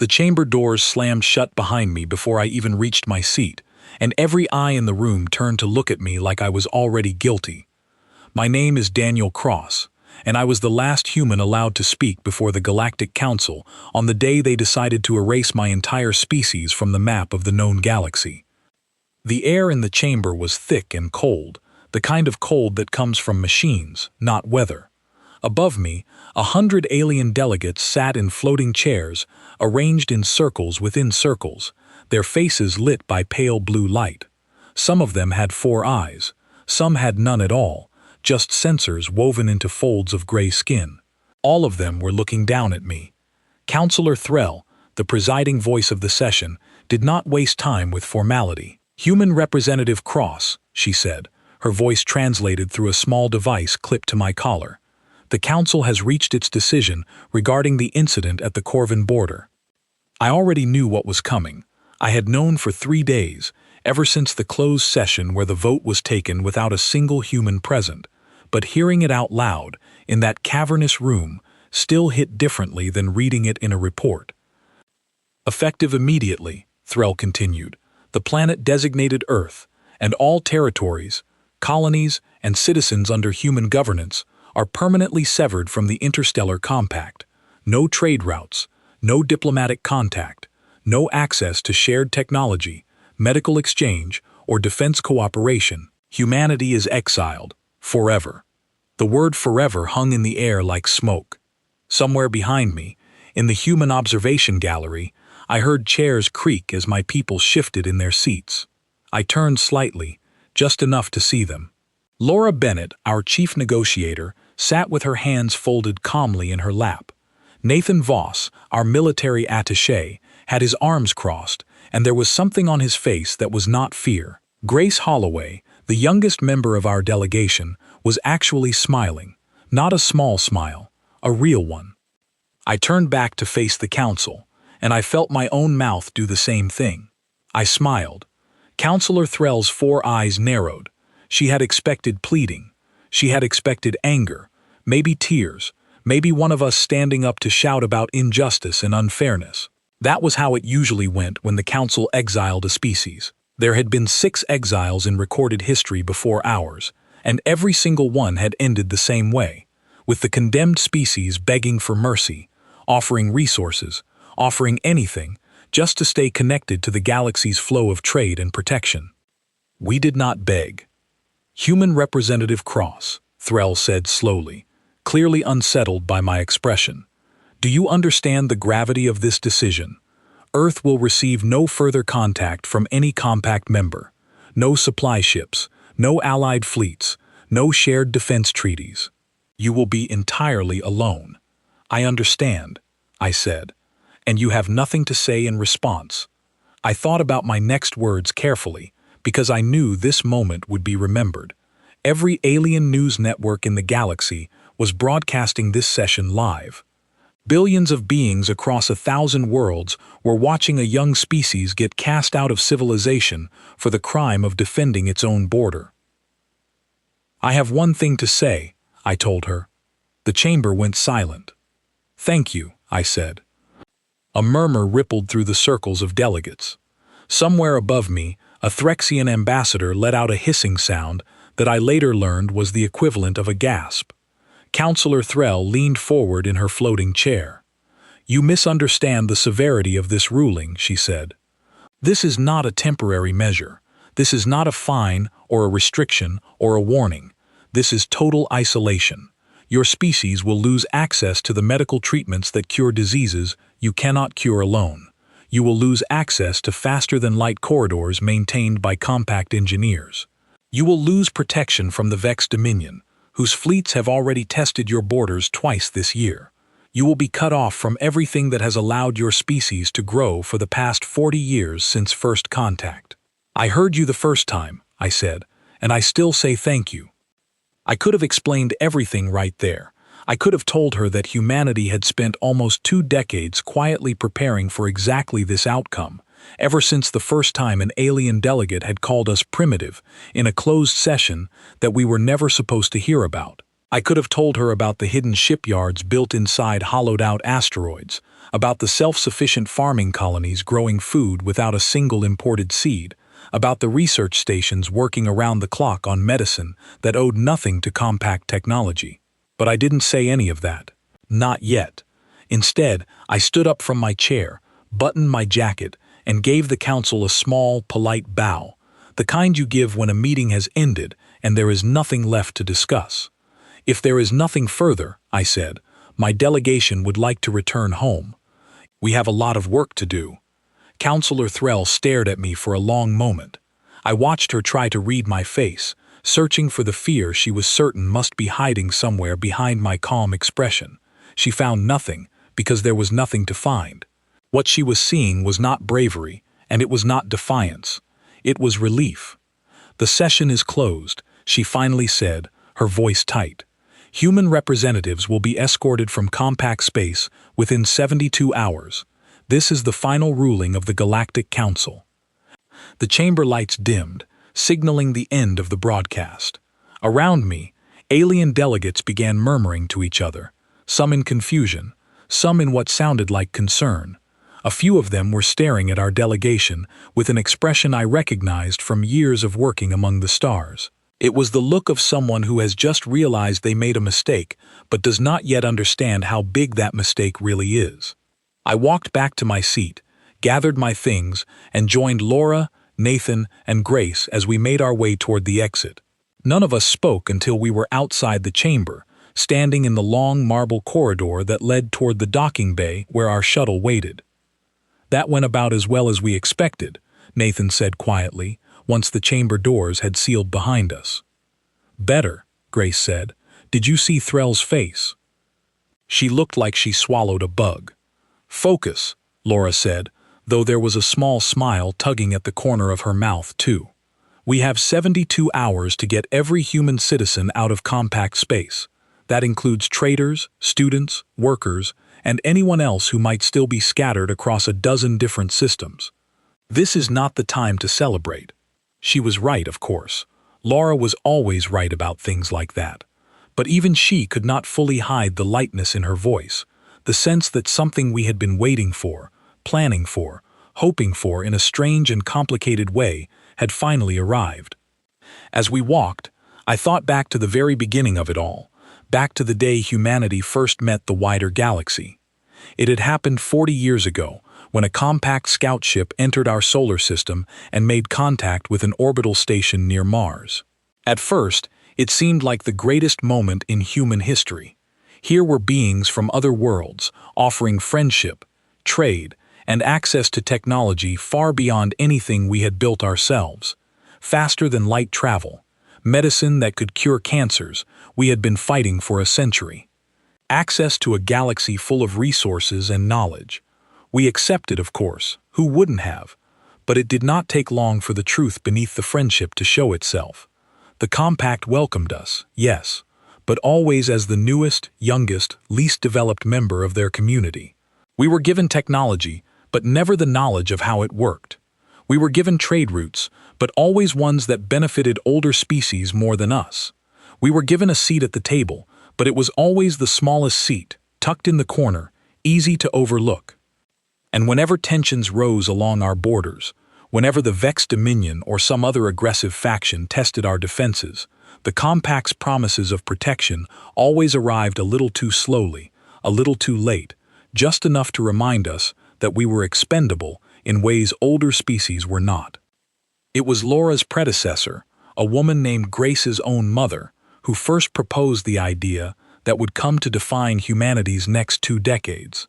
The chamber doors slammed shut behind me before I even reached my seat, and every eye in the room turned to look at me like I was already guilty. My name is Daniel Cross, and I was the last human allowed to speak before the Galactic Council on the day they decided to erase my entire species from the map of the known galaxy. The air in the chamber was thick and cold, the kind of cold that comes from machines, not weather. Above me, 100 alien delegates sat in floating chairs, arranged in circles within circles, their faces lit by pale blue light. Some of them had 4 eyes, some had none at all, just sensors woven into folds of gray skin. All of them were looking down at me. Counselor Threll, the presiding voice of the session, did not waste time with formality. "Human Representative Cross," she said, her voice translated through a small device clipped to my collar. "The Council has reached its decision regarding the incident at the Corvin border." I already knew what was coming. I had known for 3 days, ever since the closed session where the vote was taken without a single human present, but hearing it out loud, in that cavernous room, still hit differently than reading it in a report. "Effective immediately," Threll continued, "the planet designated Earth, and all territories, colonies, and citizens under human governance are permanently severed from the interstellar compact. No trade routes, no diplomatic contact, no access to shared technology, medical exchange, or defense cooperation. Humanity is exiled, forever." The word forever hung in the air like smoke. Somewhere behind me, in the human observation gallery, I heard chairs creak as my people shifted in their seats. I turned slightly, just enough to see them. Laura Bennett, our chief negotiator, sat with her hands folded calmly in her lap. Nathan Voss, our military attaché, had his arms crossed, and there was something on his face that was not fear. Grace Holloway, the youngest member of our delegation, was actually smiling, not a small smile, a real one. I turned back to face the council, and I felt my own mouth do the same thing. I smiled. Counselor Threll's 4 eyes narrowed. She had expected pleading. She had expected anger, maybe tears, maybe one of us standing up to shout about injustice and unfairness. That was how it usually went when the council exiled a species. There had been 6 exiles in recorded history before ours, and every single one had ended the same way, with the condemned species begging for mercy, offering resources, offering anything, just to stay connected to the galaxy's flow of trade and protection. We did not beg. "Human Representative Cross," Threll said slowly, clearly unsettled by my expression. "Do you understand the gravity of this decision? Earth will receive no further contact from any compact member, no supply ships, no allied fleets, no shared defense treaties. You will be entirely alone." "I understand," I said, "and you have nothing to say in response." I thought about my next words carefully, because I knew this moment would be remembered. Every alien news network in the galaxy was broadcasting this session live. Billions of beings across 1,000 worlds were watching a young species get cast out of civilization for the crime of defending its own border. "I have one thing to say," I told her. The chamber went silent. "Thank you," I said. A murmur rippled through the circles of delegates. Somewhere above me, a Threxian ambassador let out a hissing sound that I later learned was the equivalent of a gasp. Counselor Threll leaned forward in her floating chair. "You misunderstand the severity of this ruling," she said. "This is not a temporary measure. This is not a fine or a restriction or a warning. This is total isolation. Your species will lose access to the medical treatments that cure diseases you cannot cure alone. You will lose access to faster-than-light corridors maintained by compact engineers. You will lose protection from the Vex Dominion, whose fleets have already tested your borders twice this year. You will be cut off from everything that has allowed your species to grow for the past 40 years since first contact." "I heard you the first time," I said, "and I still say thank you." I could have explained everything right there. I could have told her that humanity had spent almost 2 decades quietly preparing for exactly this outcome, ever since the first time an alien delegate had called us primitive in a closed session that we were never supposed to hear about. I could have told her about the hidden shipyards built inside hollowed-out asteroids, about the self-sufficient farming colonies growing food without a single imported seed, about the research stations working around the clock on medicine that owed nothing to compact technology. But I didn't say any of that. Not yet. Instead, I stood up from my chair, buttoned my jacket, and gave the council a small, polite bow, the kind you give when a meeting has ended and there is nothing left to discuss. If there is nothing further, I said, my delegation would like to return home. We have a lot of work to do. Counselor Threll stared at me for a long moment. I watched her try to read my face, searching for the fear she was certain must be hiding somewhere behind my calm expression. She found nothing, because there was nothing to find. What she was seeing was not bravery, and it was not defiance. It was relief. The session is closed, she finally said, her voice tight. Human representatives will be escorted from compact space within 72 hours. This is the final ruling of the Galactic Council. The chamber lights dimmed, signaling the end of the broadcast. Around me, alien delegates began murmuring to each other, some in confusion, some in what sounded like concern. A few of them were staring at our delegation with an expression I recognized from years of working among the stars. It was the look of someone who has just realized they made a mistake, but does not yet understand how big that mistake really is. I walked back to my seat, gathered my things, and joined Laura, Nathan, and Grace as we made our way toward the exit. None of us spoke until we were outside the chamber, standing in the long marble corridor that led toward the docking bay where our shuttle waited. That went about as well as we expected, Nathan said quietly, once the chamber doors had sealed behind us. Better, Grace said. Did you see Threll's face? She looked like she swallowed a bug. Focus, Laura said, though there was a small smile tugging at the corner of her mouth, too. We have 72 hours to get every human citizen out of compact space. That includes traders, students, workers, and anyone else who might still be scattered across a dozen different systems. This is not the time to celebrate. She was right, of course. Laura was always right about things like that. But even she could not fully hide the lightness in her voice, the sense that something we had been waiting for, planning for, hoping for in a strange and complicated way had finally arrived. As we walked, I thought back to the very beginning of it all, back to the day humanity first met the wider galaxy. It had happened 40 years ago, when a compact scout ship entered our solar system and made contact with an orbital station near Mars. At first, it seemed like the greatest moment in human history. Here were beings from other worlds, offering friendship, trade, and access to technology far beyond anything we had built ourselves. Faster than light travel, medicine that could cure cancers we had been fighting for a century. Access to a galaxy full of resources and knowledge. We accepted, of course, who wouldn't have? But it did not take long for the truth beneath the friendship to show itself. The compact welcomed us, yes, but always as the newest, youngest, least developed member of their community. We were given technology, but never the knowledge of how it worked. We were given trade routes, but always ones that benefited older species more than us. We were given a seat at the table, but it was always the smallest seat, tucked in the corner, easy to overlook. And whenever tensions rose along our borders, whenever the Vex Dominion or some other aggressive faction tested our defenses, the compact's promises of protection always arrived a little too slowly, a little too late, just enough to remind us that we were expendable in ways older species were not. It was Laura's predecessor, a woman named Grace's own mother, who first proposed the idea that would come to define humanity's next 2 decades.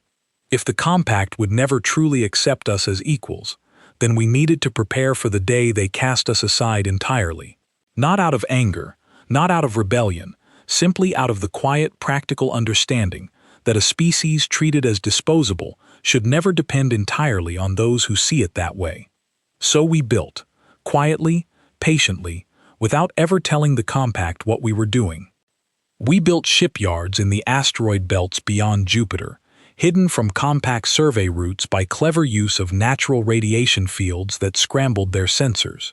If the compact would never truly accept us as equals, then we needed to prepare for the day they cast us aside entirely. Not out of anger, not out of rebellion, simply out of the quiet, practical understanding that a species treated as disposable should never depend entirely on those who see it that way. So we built, quietly, patiently, without ever telling the compact what we were doing. We built shipyards in the asteroid belts beyond Jupiter, hidden from compact survey routes by clever use of natural radiation fields that scrambled their sensors.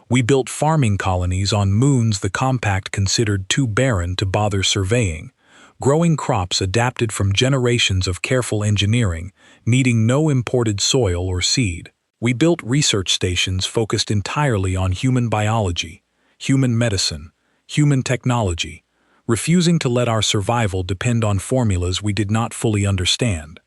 We built farming colonies on moons the compact considered too barren to bother surveying, growing crops adapted from generations of careful engineering, needing no imported soil or seed. We built research stations focused entirely on human biology, human medicine, human technology, refusing to let our survival depend on formulas we did not fully understand.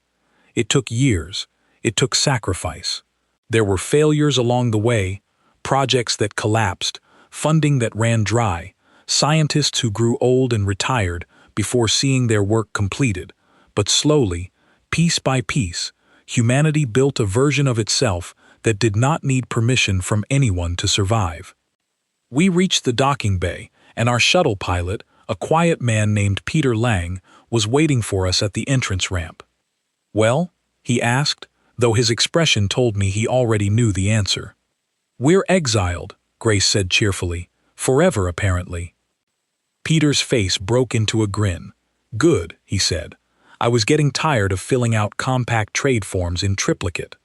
It took years. It took sacrifice. There were failures along the way, projects that collapsed, funding that ran dry, scientists who grew old and retired before seeing their work completed. But slowly, piece by piece, humanity built a version of itself that did not need permission from anyone to survive. We reached the docking bay, and our shuttle pilot, a quiet man named Peter Lang, was waiting for us at the entrance ramp. "Well?" he asked, though his expression told me he already knew the answer. "We're exiled," Grace said cheerfully. "Forever, apparently." Peter's face broke into a grin. "Good," he said. "I was getting tired of filling out compact trade forms in triplicate."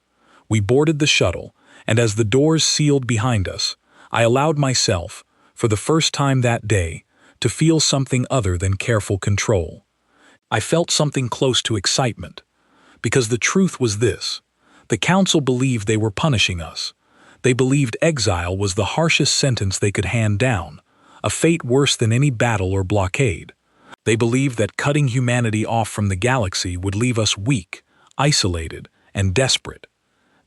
We boarded the shuttle, and as the doors sealed behind us, I allowed myself, for the first time that day, to feel something other than careful control. I felt something close to excitement. Because the truth was this: the council believed they were punishing us. They believed exile was the harshest sentence they could hand down, a fate worse than any battle or blockade. They believed that cutting humanity off from the galaxy would leave us weak, isolated, and desperate.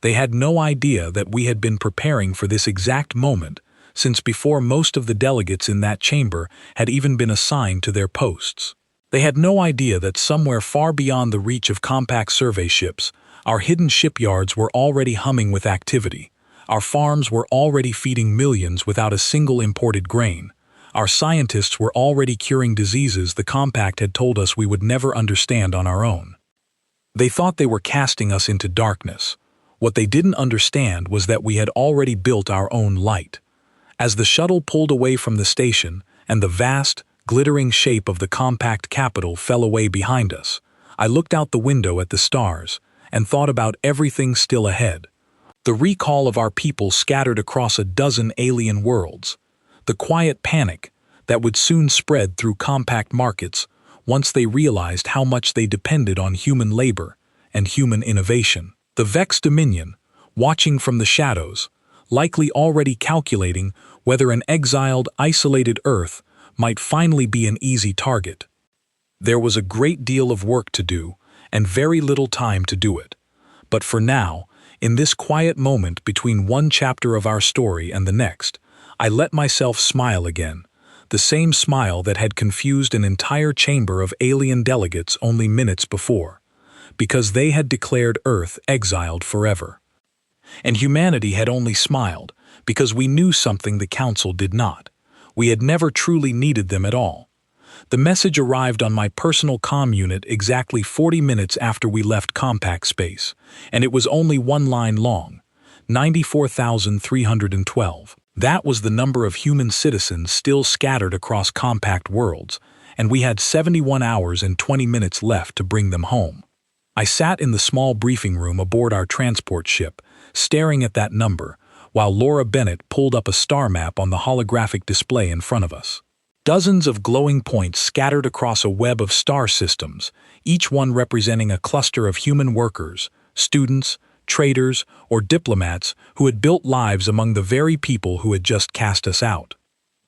They had no idea that we had been preparing for this exact moment since before most of the delegates in that chamber had even been assigned to their posts. They had no idea that somewhere far beyond the reach of compact survey ships, our hidden shipyards were already humming with activity. Our farms were already feeding millions without a single imported grain. Our scientists were already curing diseases the compact had told us we would never understand on our own. They thought they were casting us into darkness. What they didn't understand was that we had already built our own light. As the shuttle pulled away from the station and the vast, glittering shape of the compact capital fell away behind us, I looked out the window at the stars and thought about everything still ahead. The recall of our people scattered across a dozen alien worlds. The quiet panic that would soon spread through compact markets once they realized how much they depended on human labor and human innovation. The Vex Dominion, watching from the shadows, likely already calculating whether an exiled, isolated Earth might finally be an easy target. There was a great deal of work to do, and very little time to do it. But for now, in this quiet moment between one chapter of our story and the next, I let myself smile again, the same smile that had confused an entire chamber of alien delegates only minutes before, because they had declared Earth exiled forever. And humanity had only smiled because we knew something the Council did not. We had never truly needed them at all. The message arrived on my personal comm unit exactly 40 minutes after we left compact space, and it was only one line long: 94,312. That was the number of human citizens still scattered across compact worlds, and we had 71 hours and 20 minutes left to bring them home. I sat in the small briefing room aboard our transport ship, staring at that number, while Laura Bennett pulled up a star map on the holographic display in front of us. Dozens of glowing points scattered across a web of star systems, each one representing a cluster of human workers, students, traders, or diplomats who had built lives among the very people who had just cast us out.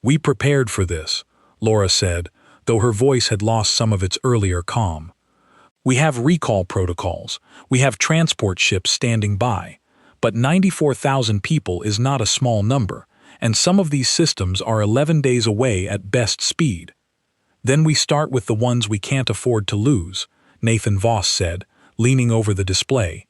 "We prepared for this," Laura said, though her voice had lost some of its earlier calm. "We have recall protocols, we have transport ships standing by, but 94,000 people is not a small number, and some of these systems are 11 days away at best speed. Then we start with the ones we can't afford to lose," Nathan Voss said, leaning over the display.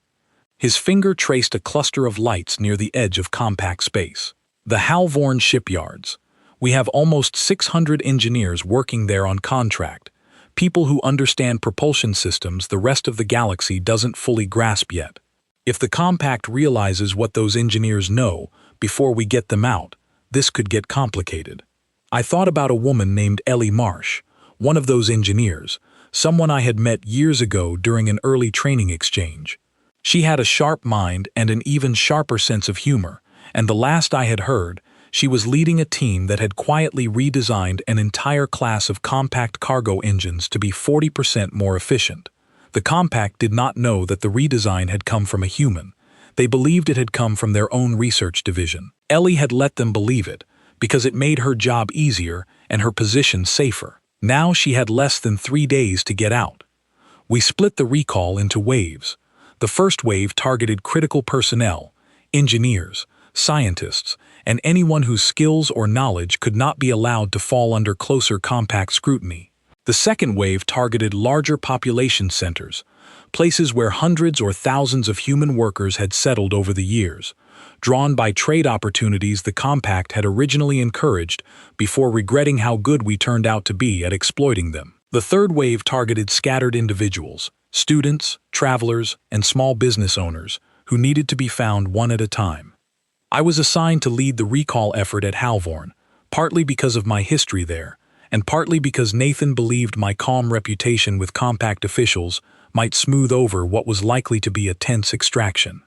His finger traced a cluster of lights near the edge of compact space. "The Halvorn shipyards. We have almost 600 engineers working there on contract, people who understand propulsion systems the rest of the galaxy doesn't fully grasp yet. If the compact realizes what those engineers know before we get them out, this could get complicated." I thought about a woman named Ellie Marsh, one of those engineers, someone I had met years ago during an early training exchange. She had a sharp mind and an even sharper sense of humor, and the last I had heard, She was leading a team that had quietly redesigned an entire class of compact cargo engines to be 40% more efficient. The compact did not know that the redesign had come from a human. They believed it had come from their own research division. Ellie had let them believe it, because it made her job easier and her position safer. Now she had less than 3 days to get out. We split the recall into waves. The first wave targeted critical personnel, engineers, scientists, and anyone whose skills or knowledge could not be allowed to fall under closer compact scrutiny. The second wave targeted larger population centers, places where hundreds or thousands of human workers had settled over the years, drawn by trade opportunities the compact had originally encouraged before regretting how good we turned out to be at exploiting them. The third wave targeted scattered individuals, students, travelers, and small business owners who needed to be found one at a time. I was assigned to lead the recall effort at Halvorn, partly because of my history there, and partly because Nathan believed my calm reputation with compact officials might smooth over what was likely to be a tense extraction.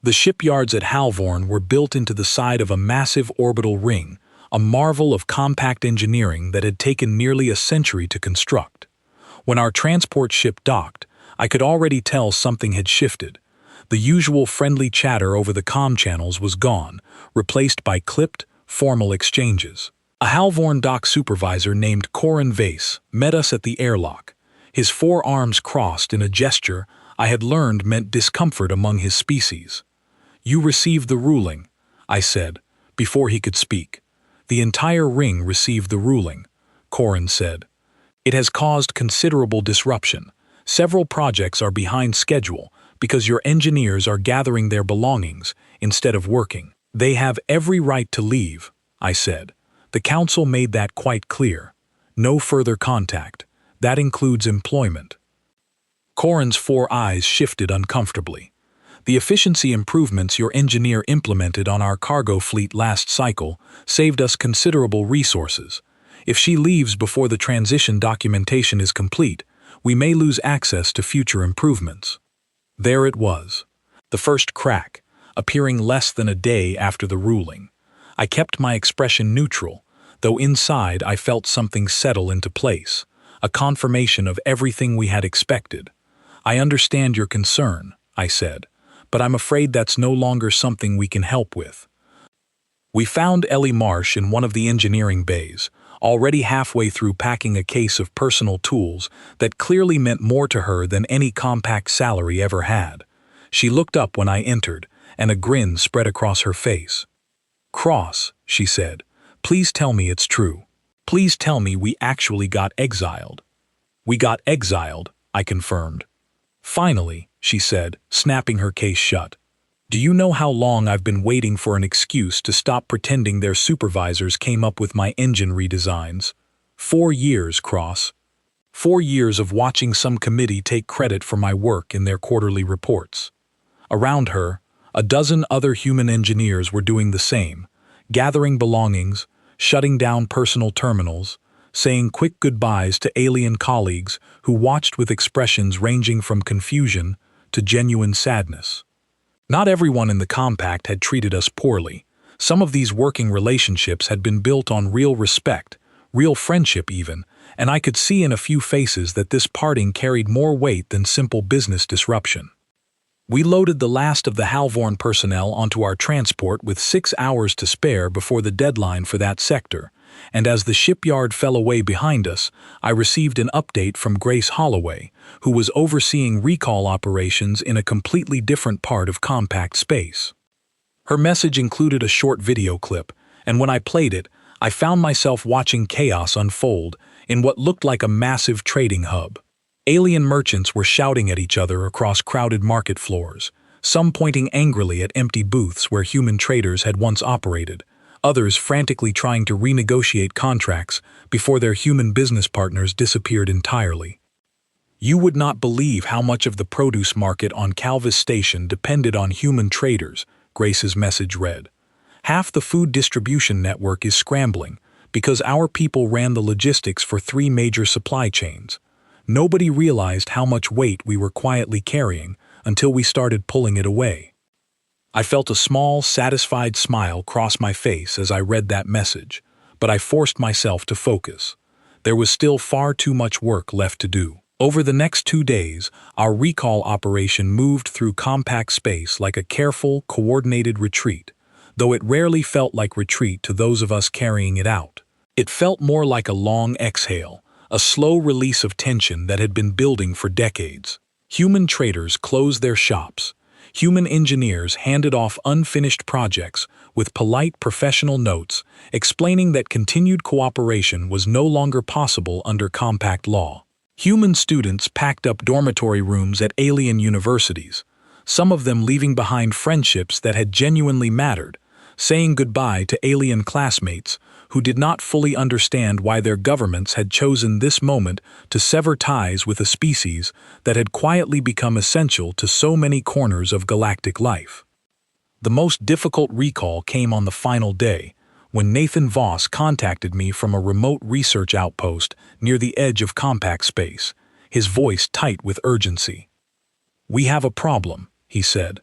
The shipyards at Halvorn were built into the side of a massive orbital ring, a marvel of compact engineering that had taken nearly a century to construct. When our transport ship docked, I could already tell something had shifted. The usual friendly chatter over the comm channels was gone, replaced by clipped, formal exchanges. A Halvorn dock supervisor named Corin Vase met us at the airlock. His 4 arms crossed in a gesture I had learned meant discomfort among his species. "You received the ruling," I said, before he could speak. "The entire ring received the ruling," Corin said. "It has caused considerable disruption. Several projects are behind schedule because your engineers are gathering their belongings instead of working. They have every right to leave," I said. "The council made that quite clear. No further contact. That includes employment." Corin's 4 eyes shifted uncomfortably. "The efficiency improvements your engineer implemented on our cargo fleet last cycle saved us considerable resources. If she leaves before the transition documentation is complete, we may lose access to future improvements." There it was. The first crack, appearing less than a day after the ruling. I kept my expression neutral, though inside I felt something settle into place, a confirmation of everything we had expected. "I understand your concern," I said, "but I'm afraid that's no longer something we can help with." We found Ellie Marsh in one of the engineering bays, already halfway through packing a case of personal tools that clearly meant more to her than any compact salary ever had. She looked up when I entered, and a grin spread across her face. "Cross," she said, "please tell me it's true. Please tell me we actually got exiled." "We got exiled," I confirmed. "Finally," she said, snapping her case shut. "Do you know how long I've been waiting for an excuse to stop pretending their supervisors came up with my engine redesigns? 4 years, Cross. 4 years of watching some committee take credit for my work in their quarterly reports." Around her, a dozen other human engineers were doing the same, gathering belongings, shutting down personal terminals, saying quick goodbyes to alien colleagues who watched with expressions ranging from confusion to genuine sadness. Not everyone in the compact had treated us poorly. Some of these working relationships had been built on real respect, real friendship even, and I could see in a few faces that this parting carried more weight than simple business disruption. We loaded the last of the Halvorn personnel onto our transport with 6 hours to spare before the deadline for that sector, and as the shipyard fell away behind us, I received an update from Grace Holloway, who was overseeing recall operations in a completely different part of compact space. Her message included a short video clip, and when I played it, I found myself watching chaos unfold in what looked like a massive trading hub. Alien merchants were shouting at each other across crowded market floors, some pointing angrily at empty booths where human traders had once operated, others frantically trying to renegotiate contracts before their human business partners disappeared entirely. "You would not believe how much of the produce market on Calvis Station depended on human traders," Grace's message read. "Half the food distribution network is scrambling because our people ran the logistics for 3 major supply chains. Nobody realized how much weight we were quietly carrying until we started pulling it away." I felt a small, satisfied smile cross my face as I read that message, but I forced myself to focus. There was still far too much work left to do. Over the next 2 days, our recall operation moved through compact space like a careful, coordinated retreat, though it rarely felt like retreat to those of us carrying it out. It felt more like a long exhale, a slow release of tension that had been building for decades. Human traders closed their shops. Human engineers handed off unfinished projects with polite professional notes explaining that continued cooperation was no longer possible under compact law. Human students packed up dormitory rooms at alien universities, some of them leaving behind friendships that had genuinely mattered, saying goodbye to alien classmates who did not fully understand why their governments had chosen this moment to sever ties with a species that had quietly become essential to so many corners of galactic life. The most difficult recall came on the final day, when Nathan Voss contacted me from a remote research outpost near the edge of compact space, his voice tight with urgency. "We have a problem," he said.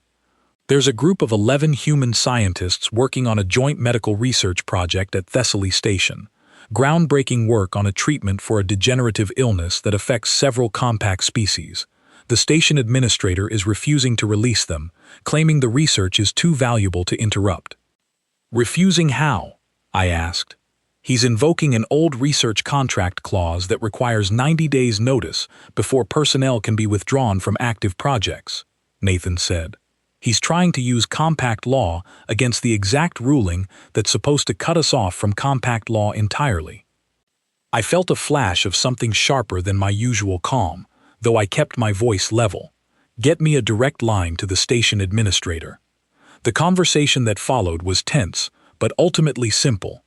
"There's a group of 11 human scientists working on a joint medical research project at Thessaly Station, groundbreaking work on a treatment for a degenerative illness that affects several compact species. The station administrator is refusing to release them, claiming the research is too valuable to interrupt." "Refusing how?" I asked. "He's invoking an old research contract clause that requires 90 days' notice before personnel can be withdrawn from active projects," Nathan said. "He's trying to use compact law against the exact ruling that's supposed to cut us off from compact law entirely." I felt a flash of something sharper than my usual calm, though I kept my voice level. "Get me a direct line to the station administrator." The conversation that followed was tense, but ultimately simple.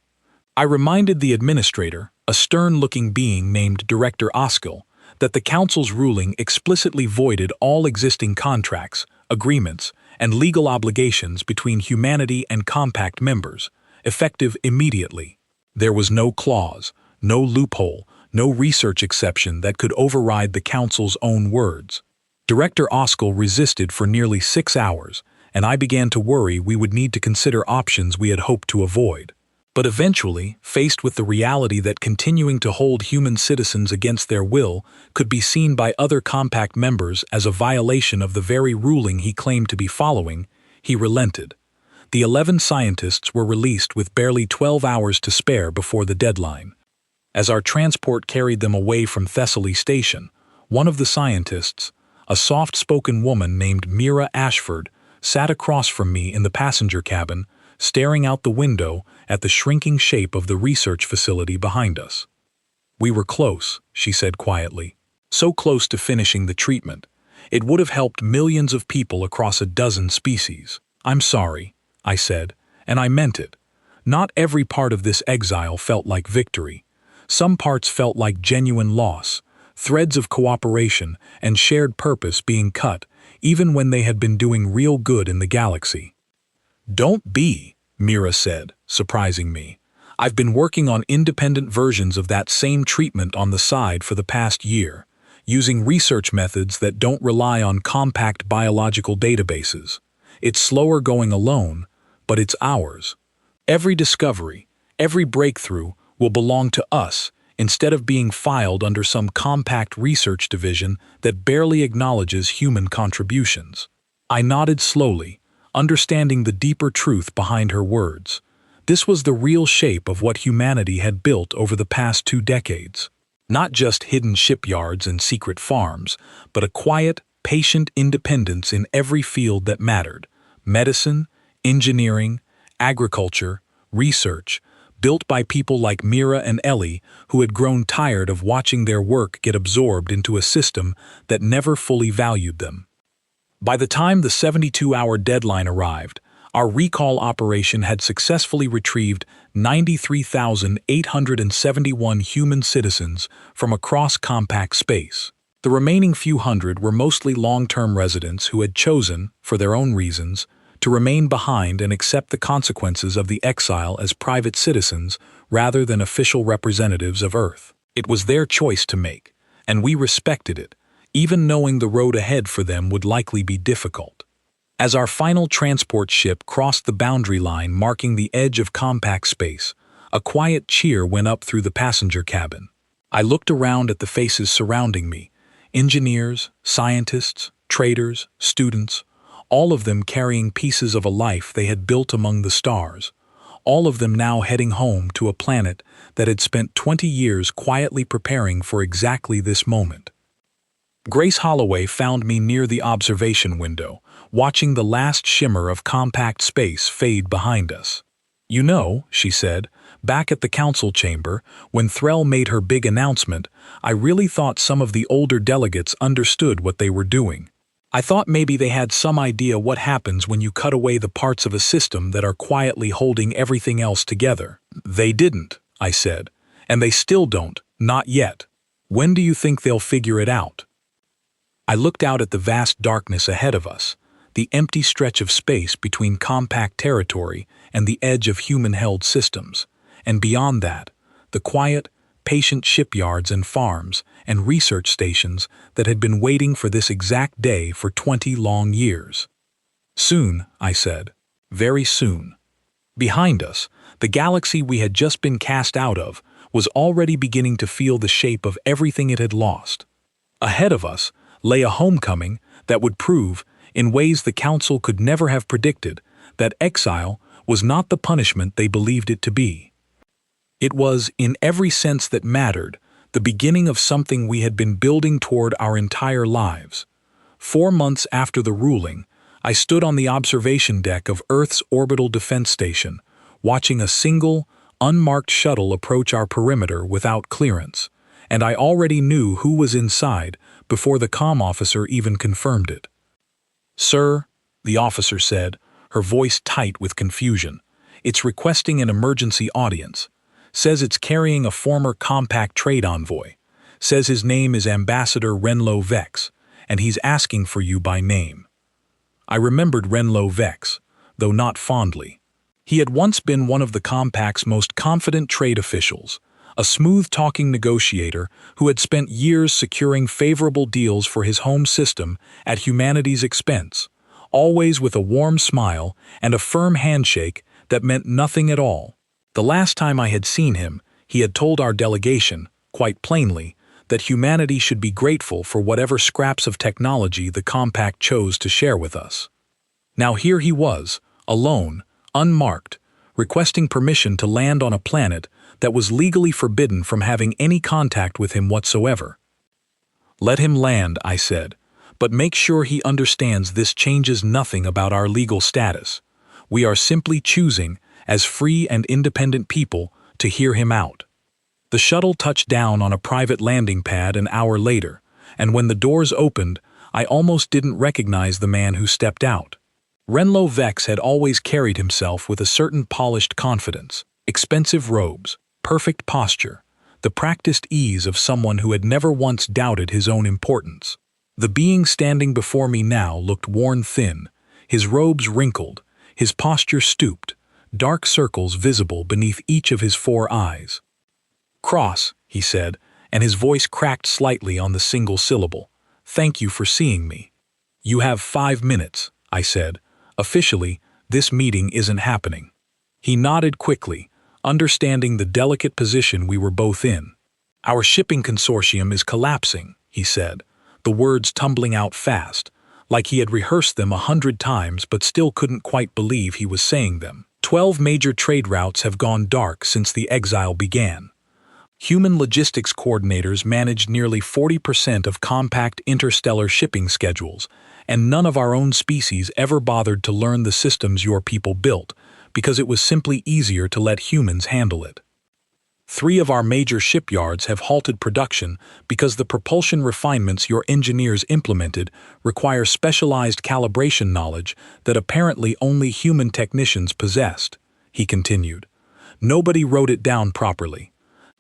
I reminded the administrator, a stern-looking being named Director Oskil, that the Council's ruling explicitly voided all existing contracts, agreements, and legal obligations between humanity and compact members, effective immediately. There was no clause, no loophole, no research exception that could override the Council's own words. Director Oskil resisted for nearly 6 hours, and I began to worry we would need to consider options we had hoped to avoid. But eventually, faced with the reality that continuing to hold human citizens against their will could be seen by other compact members as a violation of the very ruling he claimed to be following, he relented. The 11 scientists were released with barely 12 hours to spare before the deadline. As our transport carried them away from Thessaly Station, one of the scientists, a soft-spoken woman named Mira Ashford, sat across from me in the passenger cabin, staring out the window at the shrinking shape of the research facility behind us. "We were close," she said quietly. "So close to finishing the treatment. It would have helped millions of people across a dozen species." "I'm sorry," I said, and I meant it. Not every part of this exile felt like victory. Some parts felt like genuine loss, threads of cooperation and shared purpose being cut, even when they had been doing real good in the galaxy. "Don't be," Mira said, surprising me. "I've been working on independent versions of that same treatment on the side for the past year, using research methods that don't rely on compact biological databases. It's slower going alone, but it's ours. Every discovery, every breakthrough will belong to us, instead of being filed under some compact research division that barely acknowledges human contributions." I nodded slowly, understanding the deeper truth behind her words. This was the real shape of what humanity had built over the past 2 decades. Not just hidden shipyards and secret farms, but a quiet, patient independence in every field that mattered: medicine, engineering, agriculture, research, built by people like Mira and Ellie who had grown tired of watching their work get absorbed into a system that never fully valued them. By the time the 72-hour deadline arrived, our recall operation had successfully retrieved 93,871 human citizens from across compact space. The remaining few hundred were mostly long-term residents who had chosen, for their own reasons, to remain behind and accept the consequences of the exile as private citizens rather than official representatives of Earth. It was their choice to make, and we respected it, even knowing the road ahead for them would likely be difficult. As our final transport ship crossed the boundary line marking the edge of compact space, a quiet cheer went up through the passenger cabin. I looked around at the faces surrounding me, engineers, scientists, traders, students, all of them carrying pieces of a life they had built among the stars, all of them now heading home to a planet that had spent 20 years quietly preparing for exactly this moment. Grace Holloway found me near the observation window, watching the last shimmer of compact space fade behind us. "You know," she said, "back at the council chamber, when Threll made her big announcement, I really thought some of the older delegates understood what they were doing. I thought maybe they had some idea what happens when you cut away the parts of a system that are quietly holding everything else together." "They didn't," I said, "and they still don't, not yet. When do you think they'll figure it out?" I looked out at the vast darkness ahead of us, the empty stretch of space between compact territory and the edge of human-held systems, and beyond that, the quiet, patient shipyards and farms and research stations that had been waiting for this exact day for 20 long years. "Soon," I said. "Very soon." Behind us, the galaxy we had just been cast out of was already beginning to feel the shape of everything it had lost. Ahead of us lay a homecoming that would prove, in ways the Council could never have predicted, that exile was not the punishment they believed it to be. It was, in every sense that mattered, the beginning of something we had been building toward our entire lives. 4 months after the ruling, I stood on the observation deck of Earth's orbital defense station, watching a single, unmarked shuttle approach our perimeter without clearance, and I already knew who was inside before the comm officer even confirmed it. "Sir," the officer said, her voice tight with confusion, "it's requesting an emergency audience. Says it's carrying a former compact trade envoy. Says his name is Ambassador Renlo Vex, and he's asking for you by name." I remembered Renlo Vex, though not fondly. He had once been one of the Compact's most confident trade officials, a smooth-talking negotiator who had spent years securing favorable deals for his home system at humanity's expense, always with a warm smile and a firm handshake that meant nothing at all. The last time I had seen him, he had told our delegation, quite plainly, that humanity should be grateful for whatever scraps of technology the Compact chose to share with us. Now here he was, alone, unmarked, requesting permission to land on a planet that was legally forbidden from having any contact with him whatsoever. "Let him land," I said, "but make sure he understands this changes nothing about our legal status. We are simply choosing, as free and independent people, to hear him out." The shuttle touched down on a private landing pad an hour later, and when the doors opened, I almost didn't recognize the man who stepped out. Renlo Vex had always carried himself with a certain polished confidence, expensive robes, perfect posture, the practiced ease of someone who had never once doubted his own importance. The being standing before me now looked worn thin, his robes wrinkled, his posture stooped, dark circles visible beneath each of his 4 eyes. "Cross," he said, and his voice cracked slightly on the single syllable. "Thank you for seeing me." "You have 5 minutes," I said. "Officially, this meeting isn't happening." He nodded quickly, understanding the delicate position we were both in. "Our shipping consortium is collapsing," he said, the words tumbling out fast, like he had rehearsed them 100 times but still couldn't quite believe he was saying them. 12 major trade routes have gone dark since the exile began. Human logistics coordinators managed nearly 40% of compact interstellar shipping schedules, and none of our own species ever bothered to learn the systems your people built, because it was simply easier to let humans handle it. 3 of our major shipyards have halted production because the propulsion refinements your engineers implemented require specialized calibration knowledge that apparently only human technicians possessed, he continued. Nobody wrote it down properly.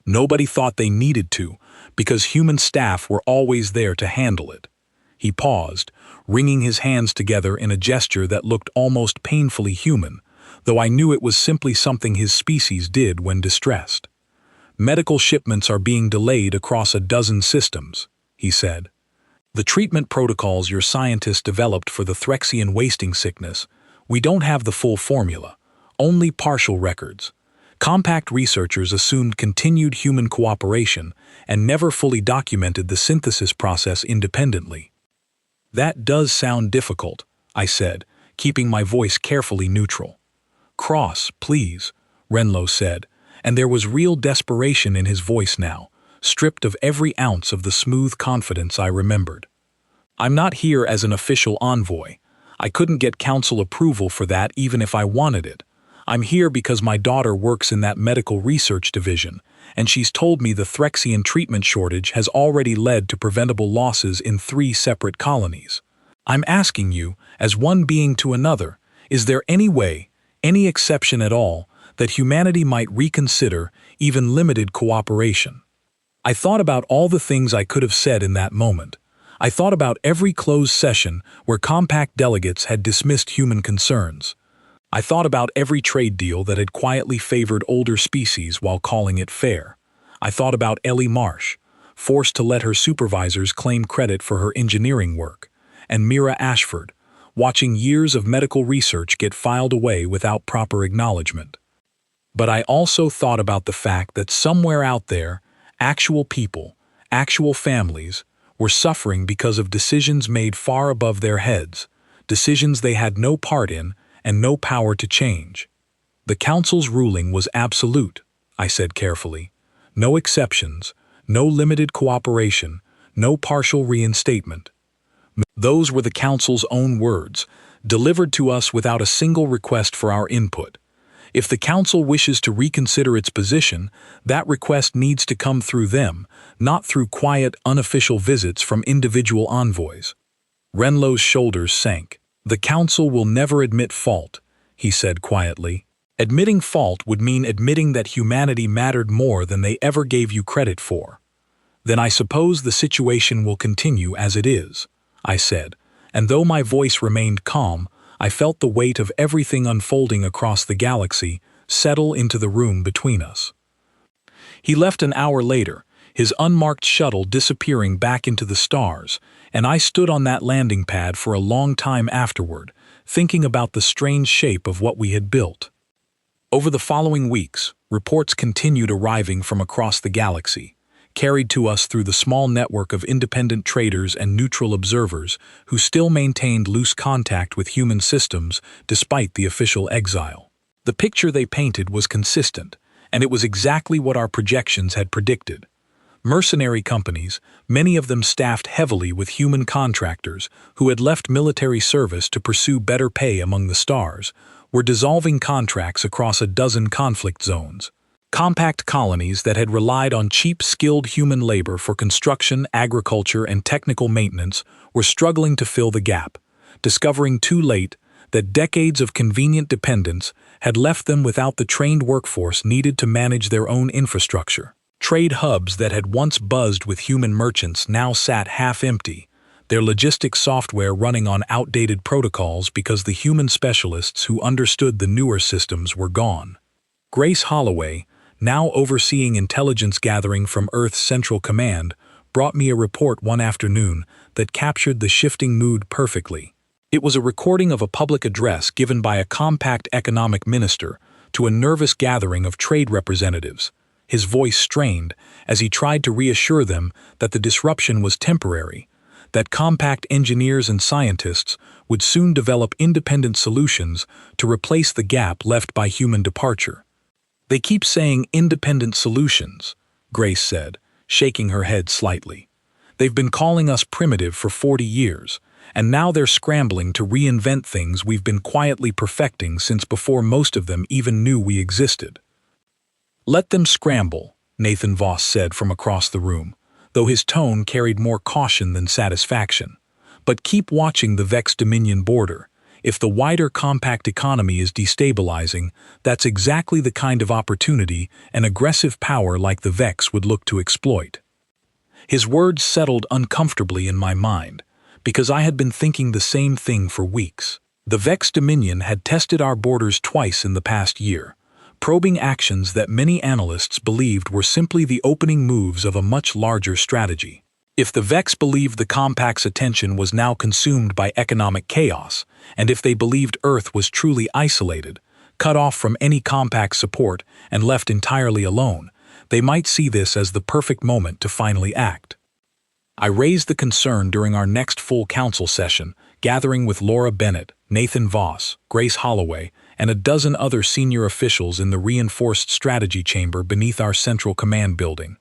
Nobody thought they needed to, because human staff were always there to handle it. He paused, wringing his hands together in a gesture that looked almost painfully human, though I knew it was simply something his species did when distressed. "Medical shipments are being delayed across a dozen systems," he said. The treatment protocols your scientists developed for the Threxian wasting sickness, we don't have the full formula, only partial records. Compact researchers assumed continued human cooperation and never fully documented the synthesis process independently. That does sound difficult, I said, keeping my voice carefully neutral. Cross, please, Renlo said, and there was real desperation in his voice now, stripped of every ounce of the smooth confidence I remembered. I'm not here as an official envoy. I couldn't get council approval for that even if I wanted it. I'm here because my daughter works in that medical research division, and she's told me the Threxian treatment shortage has already led to preventable losses in 3 separate colonies. I'm asking you, as one being to another, is there any way, any exception at all, that humanity might reconsider even limited cooperation? I thought about all the things I could have said in that moment. I thought about every closed session where compact delegates had dismissed human concerns. I thought about every trade deal that had quietly favored older species while calling it fair. I thought about Ellie Marsh, forced to let her supervisors claim credit for her engineering work, and Mira Ashford, watching years of medical research get filed away without proper acknowledgement. But I also thought about the fact that somewhere out there, actual people, actual families, were suffering because of decisions made far above their heads, decisions they had no part in and no power to change. The council's ruling was absolute, I said carefully. No exceptions, no limited cooperation, no partial reinstatement. Those were the council's own words, delivered to us without a single request for our input. If the council wishes to reconsider its position, that request needs to come through them, not through quiet, unofficial visits from individual envoys. Renlo's shoulders sank. The council will never admit fault, he said quietly. Admitting fault would mean admitting that humanity mattered more than they ever gave you credit for. Then I suppose the situation will continue as it is, I said, and though my voice remained calm, I felt the weight of everything unfolding across the galaxy settle into the room between us. He left an hour later, his unmarked shuttle disappearing back into the stars, and I stood on that landing pad for a long time afterward, thinking about the strange shape of what we had built. Over the following weeks, reports continued arriving from across the galaxy, carried to us through the small network of independent traders and neutral observers who still maintained loose contact with human systems despite the official exile. The picture they painted was consistent, and it was exactly what our projections had predicted. Mercenary companies, many of them staffed heavily with human contractors who had left military service to pursue better pay among the stars, were dissolving contracts across a dozen conflict zones. Compact colonies that had relied on cheap, skilled human labor for construction, agriculture, and technical maintenance were struggling to fill the gap, discovering too late that decades of convenient dependence had left them without the trained workforce needed to manage their own infrastructure. Trade hubs that had once buzzed with human merchants now sat half-empty, their logistics software running on outdated protocols because the human specialists who understood the newer systems were gone. Grace Holloway, now overseeing intelligence gathering from Earth's Central Command, brought me a report one afternoon that captured the shifting mood perfectly. It was a recording of a public address given by a compact economic minister to a nervous gathering of trade representatives, his voice strained as he tried to reassure them that the disruption was temporary, that compact engineers and scientists would soon develop independent solutions to replace the gap left by human departure. They keep saying independent solutions, Grace said, shaking her head slightly. They've been calling us primitive for 40 years, and now they're scrambling to reinvent things we've been quietly perfecting since before most of them even knew we existed. Let them scramble, Nathan Voss said from across the room, though his tone carried more caution than satisfaction. But keep watching the Vex Dominion border. If the wider compact economy is destabilizing, that's exactly the kind of opportunity an aggressive power like the Vex would look to exploit. His words settled uncomfortably in my mind, because I had been thinking the same thing for weeks. The Vex Dominion had tested our borders twice in the past year, probing actions that many analysts believed were simply the opening moves of a much larger strategy. If the Vex believed the Compact's attention was now consumed by economic chaos, and if they believed Earth was truly isolated, cut off from any Compact support and left entirely alone, they might see this as the perfect moment to finally act. I raised the concern during our next full council session, gathering with Laura Bennett, Nathan Voss, Grace Holloway, and a dozen other senior officials in the reinforced strategy chamber beneath our central command building.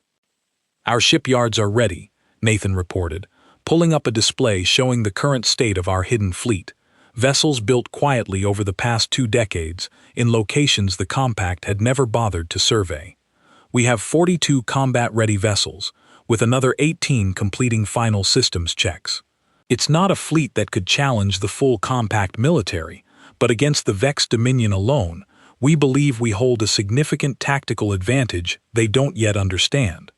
"Our shipyards are ready," Nathan reported, pulling up a display showing the current state of our hidden fleet, vessels built quietly over the past 2 decades in locations the Compact had never bothered to survey. "We have 42 combat-ready vessels, with another 18 completing final systems checks. It's not a fleet that could challenge the full Compact military, but against the Vex Dominion alone, we believe we hold a significant tactical advantage they don't yet understand."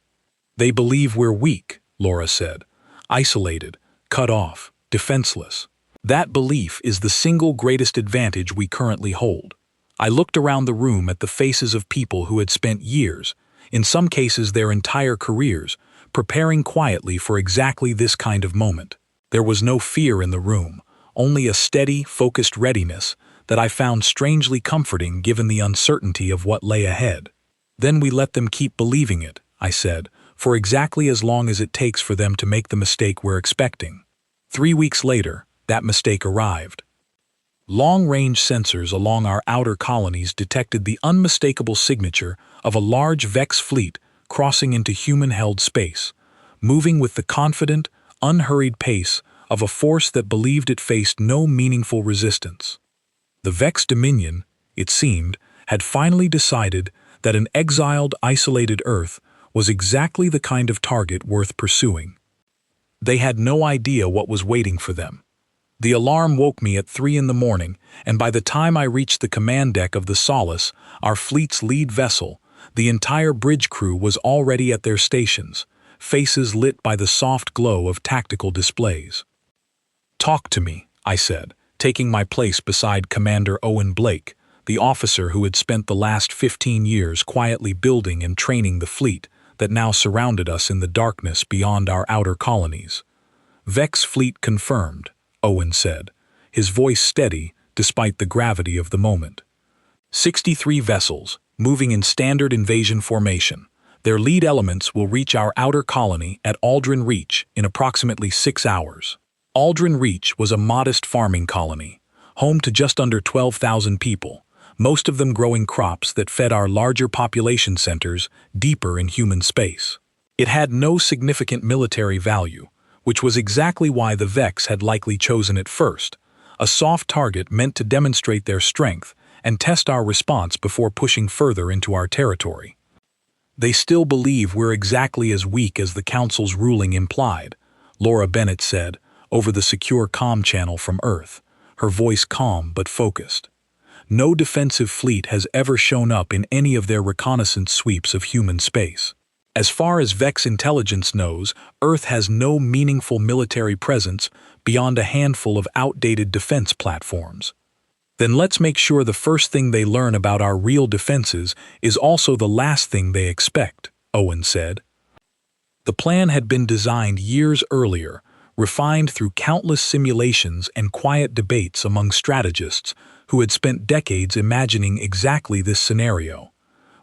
"They believe we're weak," Laura said, "isolated, cut off, defenseless. That belief is the single greatest advantage we currently hold." I looked around the room at the faces of people who had spent years, in some cases their entire careers, preparing quietly for exactly this kind of moment. There was no fear in the room, only a steady, focused readiness that I found strangely comforting given the uncertainty of what lay ahead. "Then we let them keep believing it," I said, "for exactly as long as it takes for them to make the mistake we're expecting." 3 weeks later, that mistake arrived. Long-range sensors along our outer colonies detected the unmistakable signature of a large Vex fleet crossing into human-held space, moving with the confident, unhurried pace of a force that believed it faced no meaningful resistance. The Vex Dominion, it seemed, had finally decided that an exiled, isolated Earth was exactly the kind of target worth pursuing. They had no idea what was waiting for them. The alarm woke me at 3 in the morning, and by the time I reached the command deck of the Solace, our fleet's lead vessel, the entire bridge crew was already at their stations, faces lit by the soft glow of tactical displays. "Talk to me," I said, taking my place beside Commander Owen Blake, the officer who had spent the last 15 years quietly building and training the fleet that now surrounded us in the darkness beyond our outer colonies. "Vex fleet confirmed," Owen said, his voice steady despite the gravity of the moment. 63 vessels, moving in standard invasion formation. Their lead elements will reach our outer colony at Aldrin Reach in approximately 6 hours. Aldrin Reach was a modest farming colony, home to just under 12,000 people, most of them growing crops that fed our larger population centers deeper in human space. It had no significant military value, which was exactly why the Vex had likely chosen it first, a soft target meant to demonstrate their strength and test our response before pushing further into our territory. "They still believe we're exactly as weak as the Council's ruling implied," Laura Bennett said, over the secure comm channel from Earth, her voice calm but focused. "No defensive fleet has ever shown up in any of their reconnaissance sweeps of human space. As far as Vex intelligence knows, Earth has no meaningful military presence beyond a handful of outdated defense platforms." "Then let's make sure the first thing they learn about our real defenses is also the last thing they expect," Owen said. The plan had been designed years earlier, refined through countless simulations and quiet debates among strategists who had spent decades imagining exactly this scenario.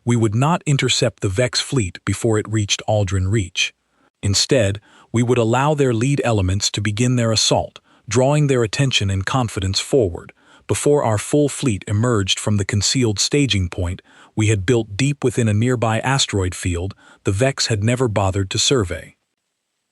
We would not intercept the Vex fleet before it reached Aldrin Reach. Instead, we would allow their lead elements to begin their assault, drawing their attention and confidence forward, before our full fleet emerged from the concealed staging point we had built deep within a nearby asteroid field the Vex had never bothered to survey.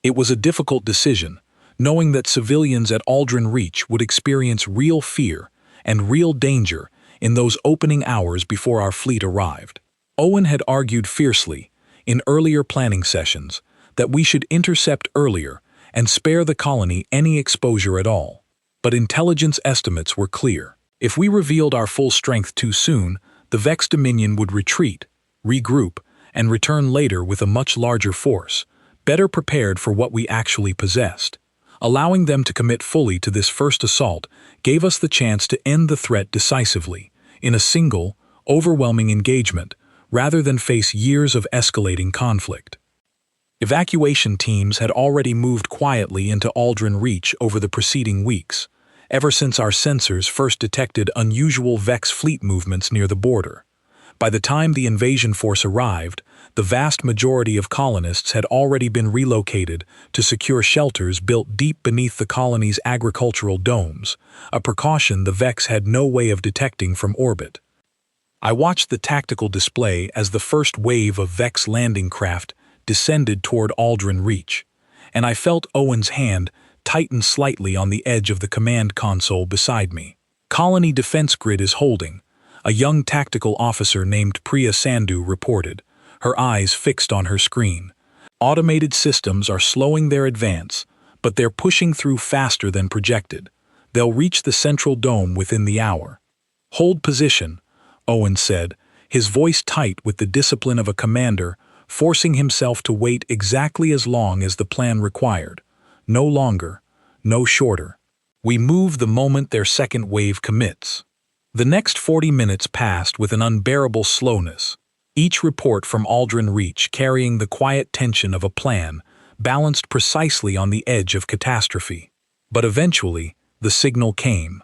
It was a difficult decision, knowing that civilians at Aldrin Reach would experience real fear and real danger in those opening hours before our fleet arrived. Owen had argued fiercely, in earlier planning sessions, that we should intercept earlier and spare the colony any exposure at all. But intelligence estimates were clear. If we revealed our full strength too soon, the Vex Dominion would retreat, regroup, and return later with a much larger force, better prepared for what we actually possessed. Allowing them to commit fully to this first assault gave us the chance to end the threat decisively, in a single, overwhelming engagement, rather than face years of escalating conflict. Evacuation teams had already moved quietly into Aldrin Reach over the preceding weeks, ever since our sensors first detected unusual Vex fleet movements near the border. By the time the invasion force arrived, the vast majority of colonists had already been relocated to secure shelters built deep beneath the colony's agricultural domes, a precaution the Vex had no way of detecting from orbit. I watched the tactical display as the first wave of Vex landing craft descended toward Aldrin Reach, and I felt Owen's hand tighten slightly on the edge of the command console beside me. Colony defense grid is holding, a young tactical officer named Priya Sandhu reported, her eyes fixed on her screen. Automated systems are slowing their advance, but they're pushing through faster than projected. They'll reach the central dome within the hour. Hold position, Owen said, his voice tight with the discipline of a commander, forcing himself to wait exactly as long as the plan required. No longer, no shorter. We move the moment their second wave commits. The next 40 minutes passed with an unbearable slowness, each report from Aldrin Reach carrying the quiet tension of a plan, balanced precisely on the edge of catastrophe. But eventually, the signal came.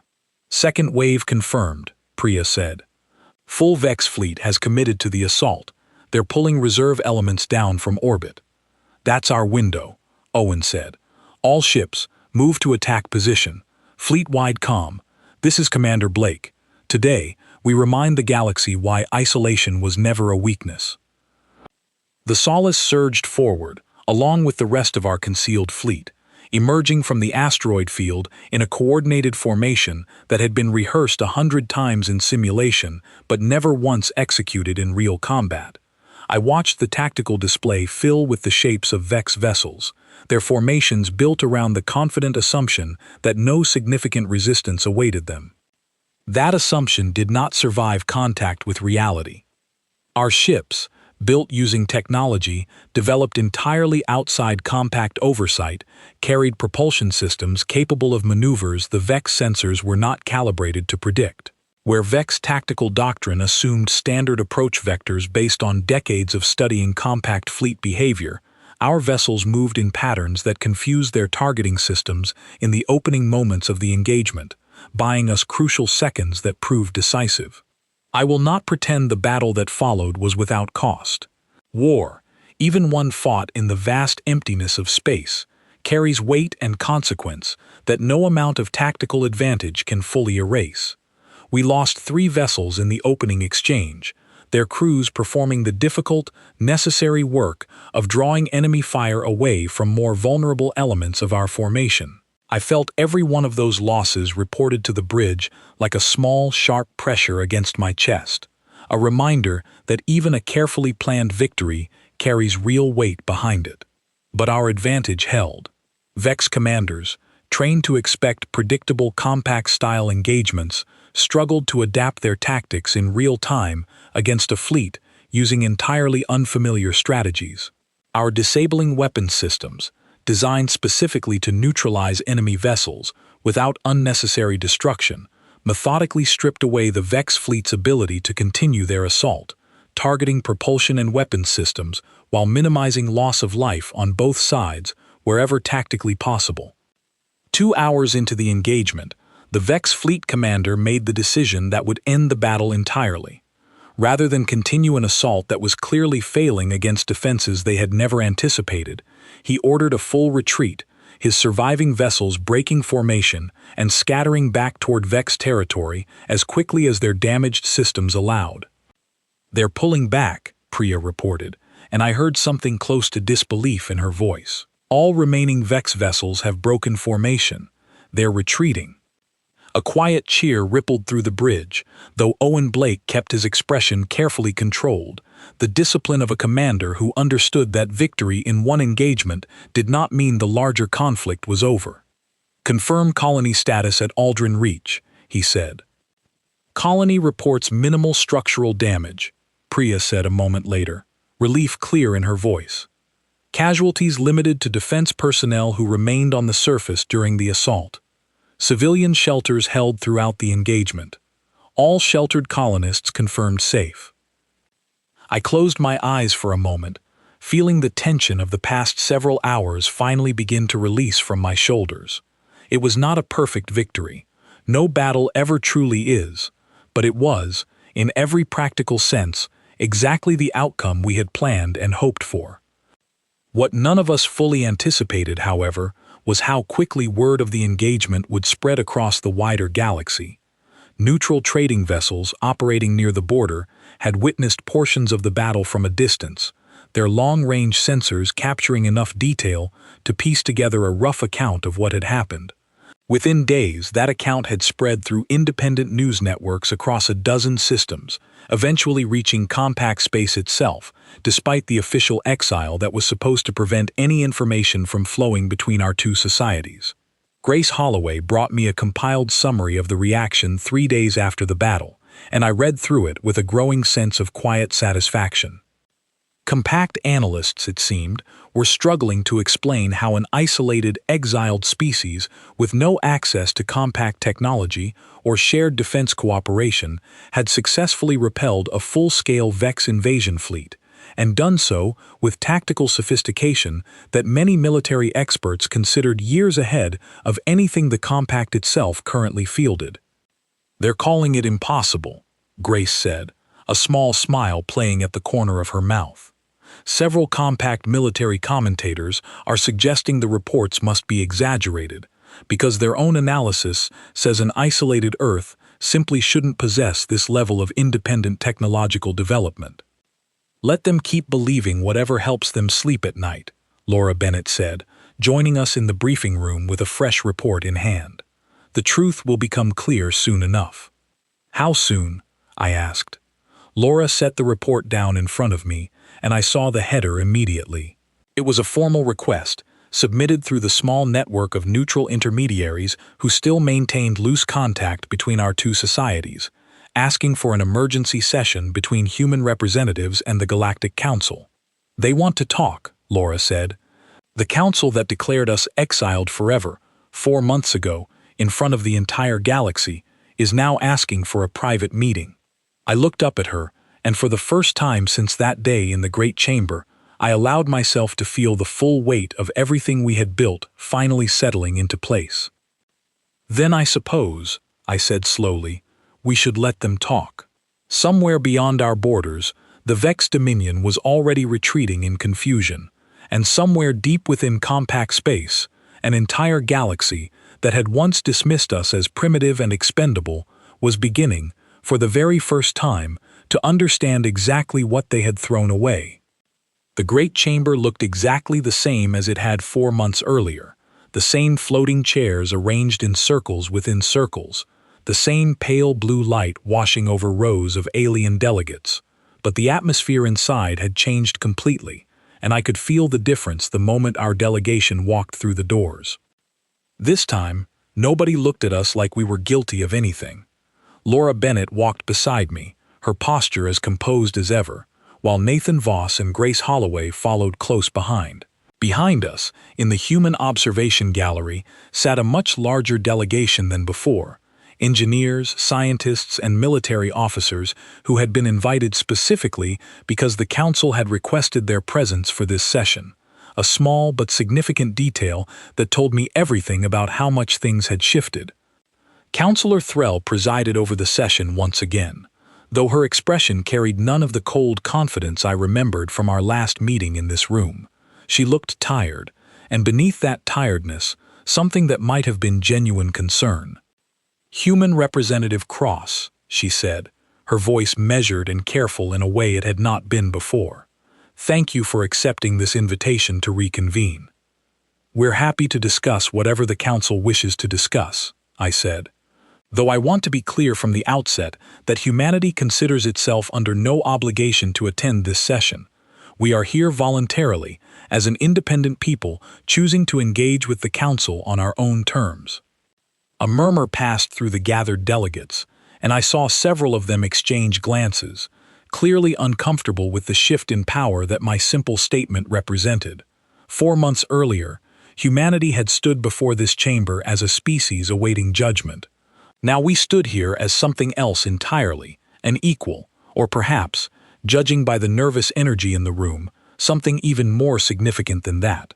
Second wave confirmed, Priya said. Full Vex fleet has committed to the assault. They're pulling reserve elements down from orbit. That's our window, Owen said. All ships, move to attack position. Fleet-wide comm. This is Commander Blake. Today, we remind the galaxy why isolation was never a weakness. The Solace surged forward, along with the rest of our concealed fleet, emerging from the asteroid field in a coordinated formation that had been rehearsed 100 times in simulation but never once executed in real combat. I watched the tactical display fill with the shapes of Vex vessels, their formations built around the confident assumption that no significant resistance awaited them. That assumption did not survive contact with reality. Our ships, built using technology developed entirely outside compact oversight, carried propulsion systems capable of maneuvers the Vex sensors were not calibrated to predict. Where Vex tactical doctrine assumed standard approach vectors based on decades of studying compact fleet behavior, our vessels moved in patterns that confused their targeting systems in the opening moments of the engagement, buying us crucial seconds that proved decisive. I will not pretend the battle that followed was without cost. War, even one fought in the vast emptiness of space, carries weight and consequence that no amount of tactical advantage can fully erase. We lost 3 vessels in the opening exchange, their crews performing the difficult, necessary work of drawing enemy fire away from more vulnerable elements of our formation. I felt every one of those losses reported to the bridge like a small, sharp pressure against my chest, a reminder that even a carefully planned victory carries real weight behind it. But our advantage held. Vex commanders, trained to expect predictable compact-style engagements, struggled to adapt their tactics in real time against a fleet using entirely unfamiliar strategies. Our disabling weapons systems, designed specifically to neutralize enemy vessels without unnecessary destruction, methodically stripped away the Vex fleet's ability to continue their assault, targeting propulsion and weapons systems while minimizing loss of life on both sides wherever tactically possible. 2 hours into the engagement, the Vex fleet commander made the decision that would end the battle entirely. Rather than continue an assault that was clearly failing against defenses they had never anticipated, he ordered a full retreat, his surviving vessels breaking formation and scattering back toward Vex territory as quickly as their damaged systems allowed. "They're pulling back," Priya reported, and I heard something close to disbelief in her voice. "All remaining Vex vessels have broken formation. They're retreating." A quiet cheer rippled through the bridge, though Owen Blake kept his expression carefully controlled, the discipline of a commander who understood that victory in one engagement did not mean the larger conflict was over. "Confirm colony status at Aldrin Reach," he said. "Colony reports minimal structural damage," Priya said a moment later, relief clear in her voice. "Casualties limited to defense personnel who remained on the surface during the assault. Civilian shelters held throughout the engagement. All sheltered colonists confirmed safe." I closed my eyes for a moment, feeling the tension of the past several hours finally begin to release from my shoulders. It was not a perfect victory. No battle ever truly is, but it was, in every practical sense, exactly the outcome we had planned and hoped for. What none of us fully anticipated, however, was how quickly word of the engagement would spread across the wider galaxy. Neutral trading vessels operating near the border had witnessed portions of the battle from a distance, their long-range sensors capturing enough detail to piece together a rough account of what had happened. Within days, that account had spread through independent news networks across a dozen systems, eventually reaching compact space itself, despite the official exile that was supposed to prevent any information from flowing between our two societies. Grace Holloway brought me a compiled summary of the reaction 3 days after the battle, and I read through it with a growing sense of quiet satisfaction. Compact analysts, it seemed, were struggling to explain how an isolated, exiled species with no access to compact technology or shared defense cooperation had successfully repelled a full-scale Vex invasion fleet, and done so with tactical sophistication that many military experts considered years ahead of anything the compact itself currently fielded. "They're calling it impossible," Grace said, a small smile playing at the corner of her mouth. "Several compact military commentators are suggesting the reports must be exaggerated, because their own analysis says an isolated Earth simply shouldn't possess this level of independent technological development." "Let them keep believing whatever helps them sleep at night," Laura Bennett said, joining us in the briefing room with a fresh report in hand. "The truth will become clear soon enough." "How soon?" I asked. Laura set the report down in front of me, and I saw the header immediately. It was a formal request, submitted through the small network of neutral intermediaries who still maintained loose contact between our two societies, asking for an emergency session between human representatives and the Galactic Council. "They want to talk," Laura said. "The council that declared us exiled forever, 4 months ago, in front of the entire galaxy, is now asking for a private meeting." I looked up at her, and for the first time since that day in the Great Chamber, I allowed myself to feel the full weight of everything we had built finally settling into place. "Then I suppose," I said slowly, "we should let them talk." Somewhere beyond our borders, the Vex Dominion was already retreating in confusion, and somewhere deep within compact space, an entire galaxy that had once dismissed us as primitive and expendable was beginning, for the very first time, to understand exactly what they had thrown away. The Great Chamber looked exactly the same as it had 4 months earlier, the same floating chairs arranged in circles within circles, the same pale blue light washing over rows of alien delegates, but the atmosphere inside had changed completely, and I could feel the difference the moment our delegation walked through the doors. This time, nobody looked at us like we were guilty of anything. Laura Bennett walked beside me, her posture as composed as ever, while Nathan Voss and Grace Holloway followed close behind. Behind us, in the human observation gallery, sat a much larger delegation than before, engineers, scientists, and military officers who had been invited specifically because the Council had requested their presence for this session, a small but significant detail that told me everything about how much things had shifted. Councillor Threll presided over the session once again, though her expression carried none of the cold confidence I remembered from our last meeting in this room. She looked tired, and beneath that tiredness, something that might have been genuine concern. "Human Representative Cross," she said, her voice measured and careful in a way it had not been before. "Thank you for accepting this invitation to reconvene." "We're happy to discuss whatever the Council wishes to discuss," I said. "Though I want to be clear from the outset that humanity considers itself under no obligation to attend this session. We are here voluntarily, as an independent people choosing to engage with the Council on our own terms." A murmur passed through the gathered delegates, and I saw several of them exchange glances, clearly uncomfortable with the shift in power that my simple statement represented. 4 months earlier, humanity had stood before this chamber as a species awaiting judgment. Now we stood here as something else entirely, an equal, or perhaps, judging by the nervous energy in the room, something even more significant than that.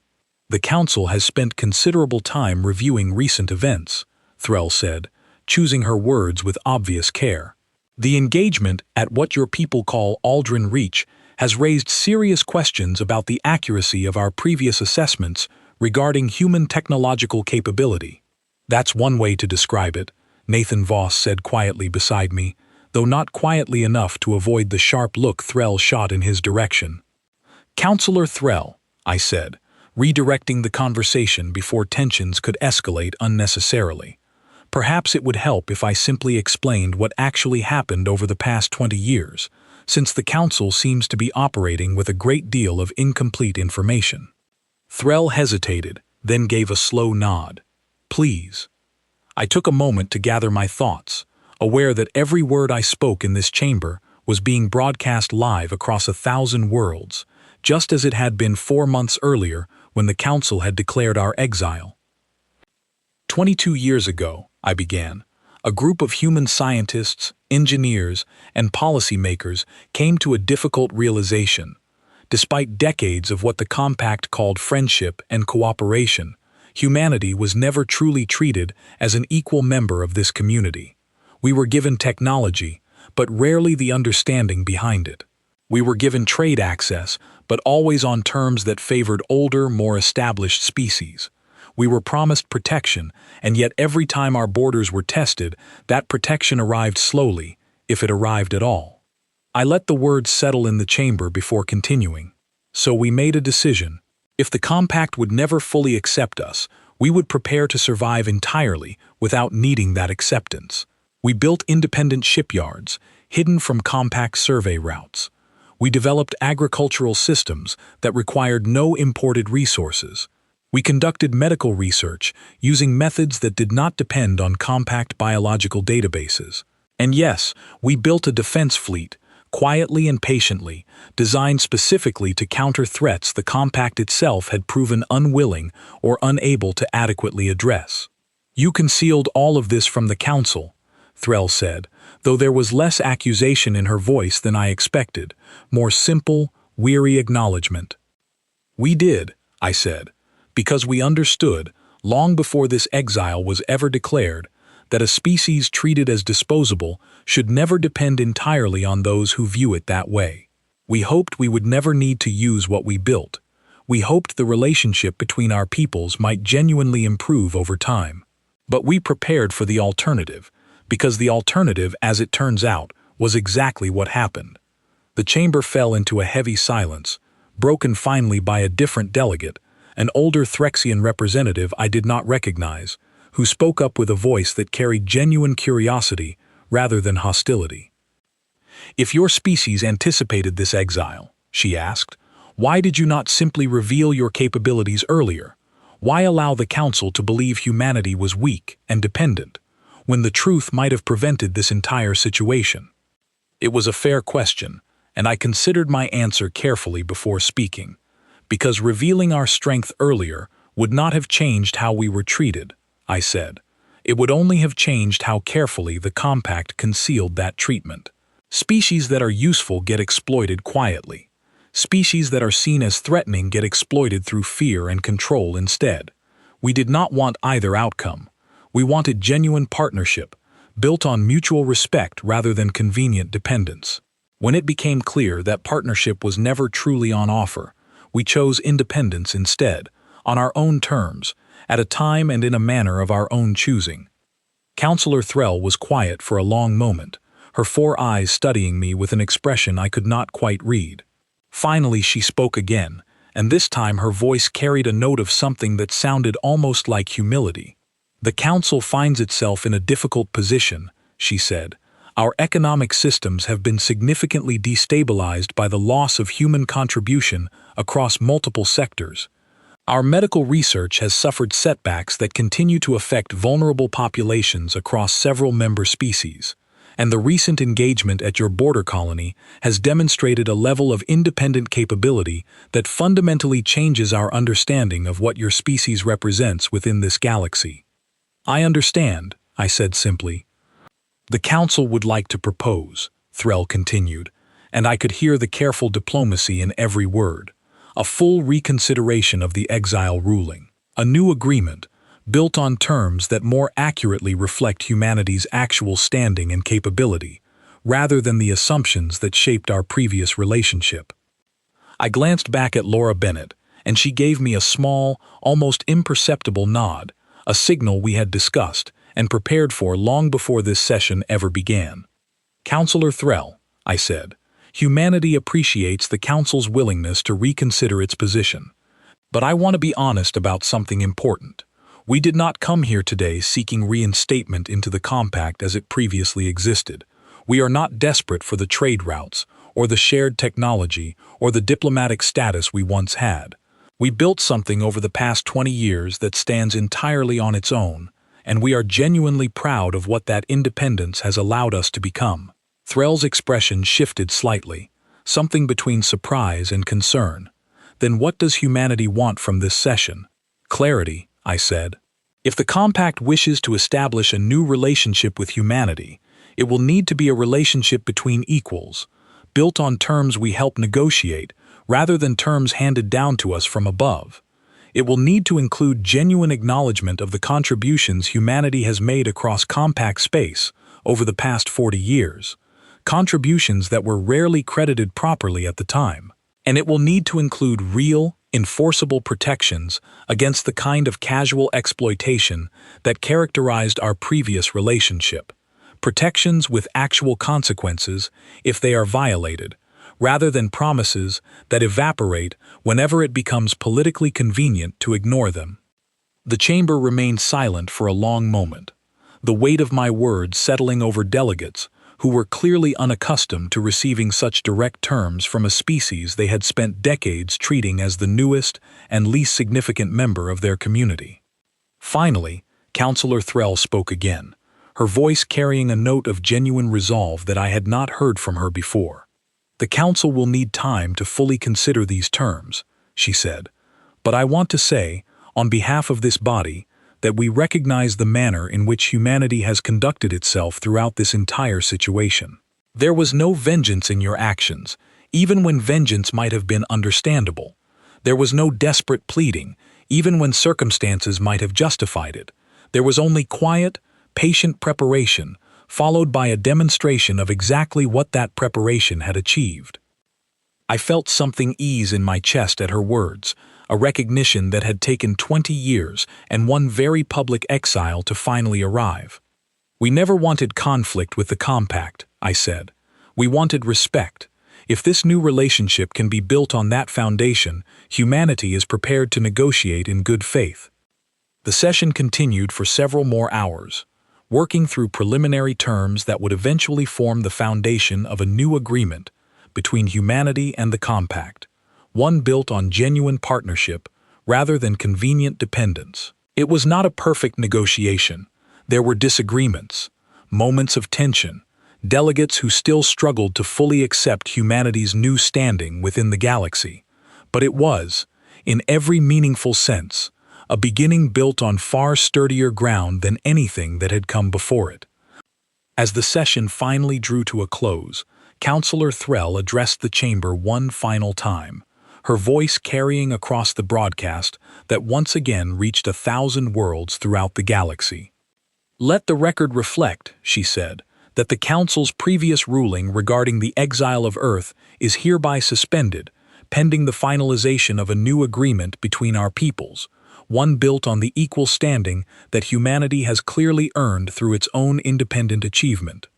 The Council has spent considerable time reviewing recent events, Threll said, choosing her words with obvious care. The engagement at what your people call Aldrin Reach has raised serious questions about the accuracy of our previous assessments regarding human technological capability. That's one way to describe it, Nathan Voss said quietly beside me, though not quietly enough to avoid the sharp look Threll shot in his direction. Counselor Threll, I said, redirecting the conversation before tensions could escalate unnecessarily. Perhaps it would help if I simply explained what actually happened over the past 20 years, since the Council seems to be operating with a great deal of incomplete information. Threll hesitated, then gave a slow nod. Please. I took a moment to gather my thoughts, aware that every word I spoke in this chamber was being broadcast live across 1,000 worlds, just as it had been 4 months earlier when the Council had declared our exile. 22 years ago, I began, a group of human scientists, engineers, and policymakers came to a difficult realization. Despite decades of what the Compact called friendship and cooperation, humanity was never truly treated as an equal member of this community. We were given technology, but rarely the understanding behind it. We were given trade access, but always on terms that favored older, more established species. We were promised protection, and yet every time our borders were tested, that protection arrived slowly, if it arrived at all. I let the words settle in the chamber before continuing. So we made a decision. If the Compact would never fully accept us, we would prepare to survive entirely without needing that acceptance. We built independent shipyards, hidden from Compact survey routes. We developed agricultural systems that required no imported resources. We conducted medical research using methods that did not depend on Compact biological databases. And yes, we built a defense fleet, quietly and patiently, designed specifically to counter threats the Compact itself had proven unwilling or unable to adequately address. You concealed all of this from the Council, Threll said, though there was less accusation in her voice than I expected, more simple, weary acknowledgement. We did, I said, because we understood, long before this exile was ever declared, that a species treated as disposable should never depend entirely on those who view it that way. We hoped we would never need to use what we built. We hoped the relationship between our peoples might genuinely improve over time. But we prepared for the alternative, because the alternative, as it turns out, was exactly what happened. The chamber fell into a heavy silence, broken finally by a different delegate, an older Threxian representative I did not recognize, who spoke up with a voice that carried genuine curiosity rather than hostility. If your species anticipated this exile, she asked, why did you not simply reveal your capabilities earlier? Why allow the Council to believe humanity was weak and dependent, when the truth might have prevented this entire situation? It was a fair question, and I considered my answer carefully before speaking, because revealing our strength earlier would not have changed how we were treated, I said. It would only have changed how carefully the Compact concealed that treatment. Species that are useful get exploited quietly. Species that are seen as threatening get exploited through fear and control instead. We did not want either outcome. We wanted genuine partnership, built on mutual respect rather than convenient dependence. When it became clear that partnership was never truly on offer, we chose independence instead, on our own terms, at a time and in a manner of our own choosing. Counselor Threll was quiet for a long moment, her 4 eyes studying me with an expression I could not quite read. Finally she spoke again, and this time her voice carried a note of something that sounded almost like humility. The Council finds itself in a difficult position, she said. Our economic systems have been significantly destabilized by the loss of human contribution across multiple sectors. Our medical research has suffered setbacks that continue to affect vulnerable populations across several member species, and the recent engagement at your border colony has demonstrated a level of independent capability that fundamentally changes our understanding of what your species represents within this galaxy. I understand, I said simply. The Council would like to propose, Threll continued, and I could hear the careful diplomacy in every word. a full reconsideration of the exile ruling, a new agreement, built on terms that more accurately reflect humanity's actual standing and capability, rather than the assumptions that shaped our previous relationship. I glanced back at Laura Bennett, and she gave me a small, almost imperceptible nod, a signal we had discussed and prepared for long before this session ever began. "Counselor Threll," I said, "humanity appreciates the Council's willingness to reconsider its position. But I want to be honest about something important. We did not come here today seeking reinstatement into the compact as it previously existed. We are not desperate for the trade routes, or the shared technology, or the diplomatic status we once had. We built something over the past 20 years that stands entirely on its own, and we are genuinely proud of what that independence has allowed us to become." Threll's expression shifted slightly, something between surprise and concern. "Then what does humanity want from this session?" "Clarity," I said. "If the compact wishes to establish a new relationship with humanity, it will need to be a relationship between equals, built on terms we help negotiate, rather than terms handed down to us from above. It will need to include genuine acknowledgement of the contributions humanity has made across compact space over the past 40 years, contributions that were rarely credited properly at the time. And it will need to include real, enforceable protections against the kind of casual exploitation that characterized our previous relationship. Protections with actual consequences if they are violated, rather than promises that evaporate whenever it becomes politically convenient to ignore them." The chamber remained silent for a long moment, the weight of my words settling over delegates who were clearly unaccustomed to receiving such direct terms from a species they had spent decades treating as the newest and least significant member of their community. Finally, Counselor Threll spoke again, her voice carrying a note of genuine resolve that I had not heard from her before. "The Council will need time to fully consider these terms," she said, "but I want to say, on behalf of this body, that we recognize the manner in which humanity has conducted itself throughout this entire situation. There was no vengeance in your actions, even when vengeance might have been understandable. There was no desperate pleading, even when circumstances might have justified it. There was only quiet, patient preparation, followed by a demonstration of exactly what that preparation had achieved." I felt something ease in my chest at her words, a recognition that had taken 20 years and one very public exile to finally arrive. "We never wanted conflict with the compact," I said. "We wanted respect. If this new relationship can be built on that foundation, humanity is prepared to negotiate in good faith." The session continued for several more hours, working through preliminary terms that would eventually form the foundation of a new agreement between humanity and the compact, one built on genuine partnership rather than convenient dependence. It was not a perfect negotiation. There were disagreements, moments of tension, delegates who still struggled to fully accept humanity's new standing within the galaxy. But it was, in every meaningful sense, a beginning built on far sturdier ground than anything that had come before it. As the session finally drew to a close, Counselor Threll addressed the chamber one final time, her voice carrying across the broadcast that once again reached 1,000 worlds throughout the galaxy. "Let the record reflect," she said, "that the Council's previous ruling regarding the exile of Earth is hereby suspended, pending the finalization of a new agreement between our peoples, one built on the equal standing that humanity has clearly earned through its own independent achievement."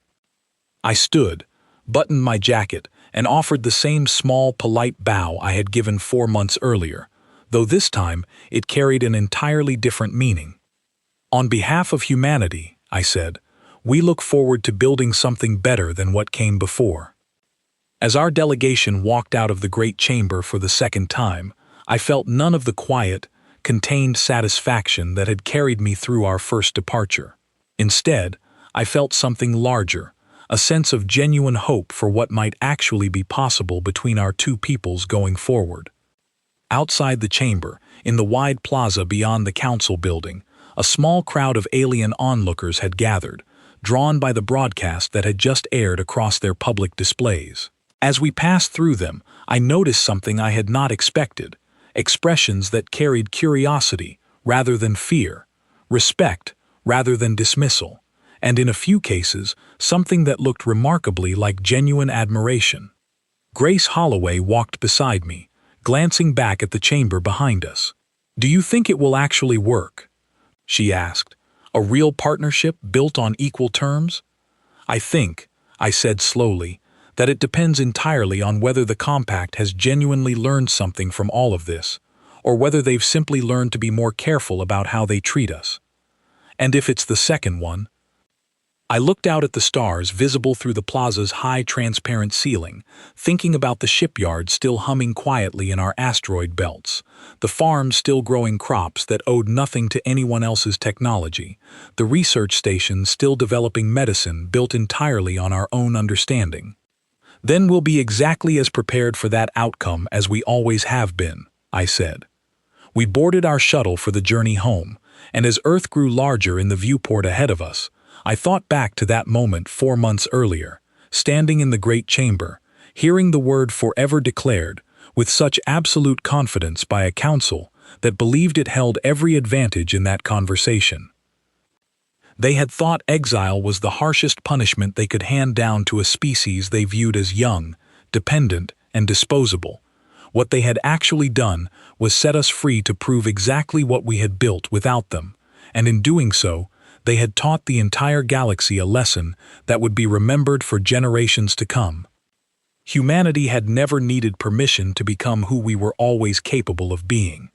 I stood, buttoned my jacket, and offered the same small, polite bow I had given 4 months earlier, though this time it carried an entirely different meaning. "On behalf of humanity," I said, "we look forward to building something better than what came before." As our delegation walked out of the great chamber for the second time, I felt none of the quiet, contained satisfaction that had carried me through our first departure. Instead, I felt something larger, a sense of genuine hope for what might actually be possible between our two peoples going forward. Outside the chamber, in the wide plaza beyond the council building, a small crowd of alien onlookers had gathered, drawn by the broadcast that had just aired across their public displays. As we passed through them, I noticed something I had not expected, expressions that carried curiosity rather than fear, respect rather than dismissal, and in a few cases, something that looked remarkably like genuine admiration. Grace Holloway walked beside me, glancing back at the chamber behind us. "Do you think it will actually work?" she asked. "A real partnership built on equal terms?" "I think," I said slowly, "that it depends entirely on whether the compact has genuinely learned something from all of this, or whether they've simply learned to be more careful about how they treat us. And if it's the second one..." I looked out at the stars visible through the plaza's high transparent ceiling, thinking about the shipyard still humming quietly in our asteroid belts, the farms still growing crops that owed nothing to anyone else's technology, the research stations still developing medicine built entirely on our own understanding. "Then we'll be exactly as prepared for that outcome as we always have been," I said. We boarded our shuttle for the journey home, and as Earth grew larger in the viewport ahead of us, I thought back to that moment 4 months earlier, standing in the great chamber, hearing the word forever declared, with such absolute confidence by a council that believed it held every advantage in that conversation. They had thought exile was the harshest punishment they could hand down to a species they viewed as young, dependent, and disposable. What they had actually done was set us free to prove exactly what we had built without them, and in doing so, they had taught the entire galaxy a lesson that would be remembered for generations to come. Humanity had never needed permission to become who we were always capable of being.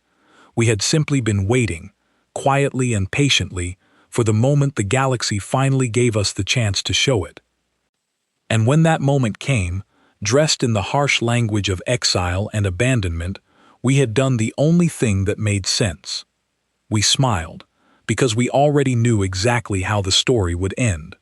We had simply been waiting, quietly and patiently, for the moment the galaxy finally gave us the chance to show it. And when that moment came, dressed in the harsh language of exile and abandonment, we had done the only thing that made sense. We smiled, because we already knew exactly how the story would end.